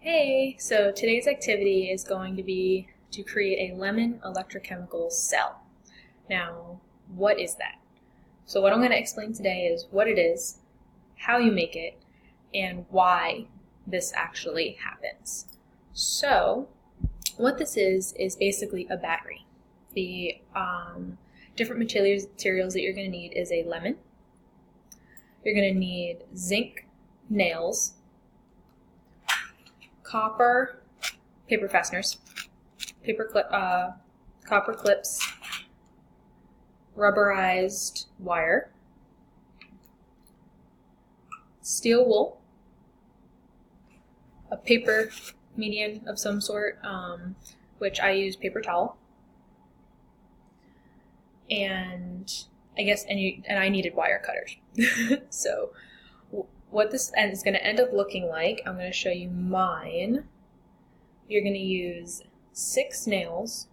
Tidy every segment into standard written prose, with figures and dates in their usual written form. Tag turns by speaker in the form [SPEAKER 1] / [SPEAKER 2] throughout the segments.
[SPEAKER 1] Hey, so today's activity is going to be to create a lemon electrochemical cell. Now, what is that? So what I'm going to explain today is what it is, how you make it, and why this actually happens. So, what this is basically a battery. The different materials that you're going to need is a lemon. You're going to need zinc nails, copper paper fasteners, copper clips, rubberized wire, steel wool, a paper medium of some sort, which I use paper towel, and I needed wire cutters. So what this is going to end up looking like, I'm going to show you mine. You're going to use 6 nails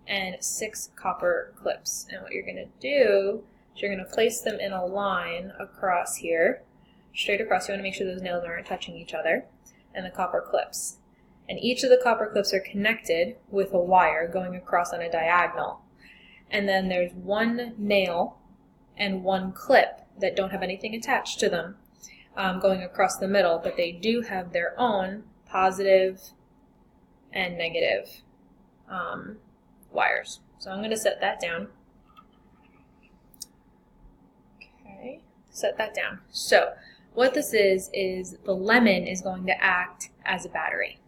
[SPEAKER 1] and 6 copper clips. And what you're going to do is you're going to place them in a line across here, straight across. You want to make sure those nails aren't touching each other, and the copper clips. And each of the copper clips are connected with a wire going across on a diagonal. And then there's 1 nail and 1 clip that don't have anything attached to them going across the middle, but they do have their own positive and negative wires. So I'm going to set that down. Okay, set that down. So what this is the lemon is going to act as a battery.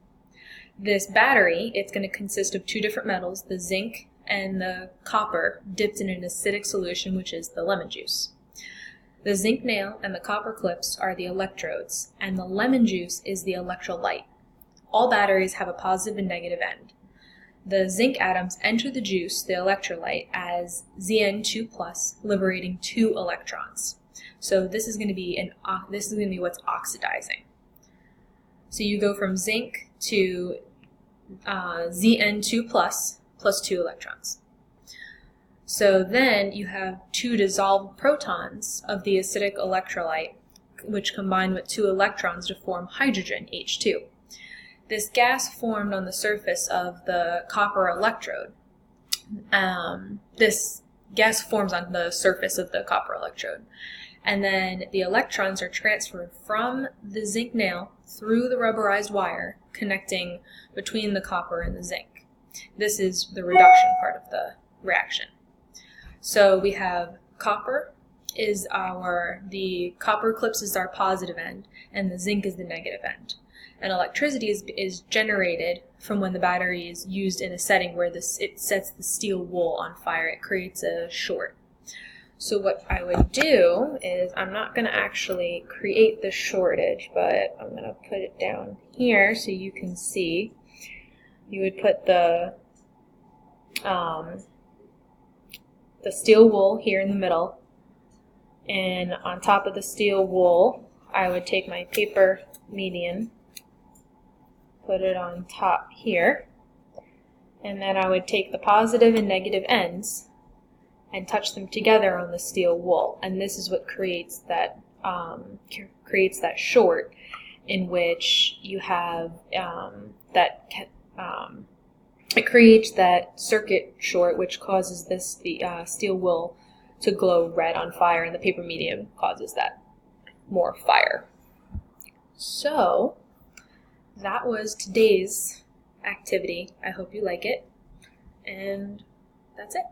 [SPEAKER 1] This battery, it's going to consist of 2 different metals, the zinc and the copper, dipped in an acidic solution, which is the lemon juice. The zinc nail and the copper clips are the electrodes, and the lemon juice is the electrolyte. All batteries have a positive and negative end. The zinc atoms enter the juice, the electrolyte, as Zn2+, liberating 2 electrons. So this is going to be what's oxidizing. So you go from zinc to Zn2+ plus 2 electrons. So then you have 2 dissolved protons of the acidic electrolyte, which combine with 2 electrons to form hydrogen, H2. This gas formed on the surface of the copper electrode. This gas forms on the surface of the copper electrode. And then the electrons are transferred from the zinc nail through the rubberized wire connecting between the copper and the zinc. This is the reduction part of the reaction. So we have copper the copper clips is our positive end, and the zinc is the negative end. And electricity is generated from when the battery is used in a setting where it sets the steel wool on fire. It creates a short. So what I would do is, I'm not going to actually create the shortage, but I'm going to put it down here so you can see. You would put the steel wool here in the middle, and on top of the steel wool I would take my paper median, put it on top here, and then I would take the positive and negative ends and touch them together on the steel wool, and this is what creates that short, in which you have it creates that circuit short, which causes the steel wool to glow red on fire, and the paper medium causes that more fire. So that was today's activity. I hope you like it, and that's it.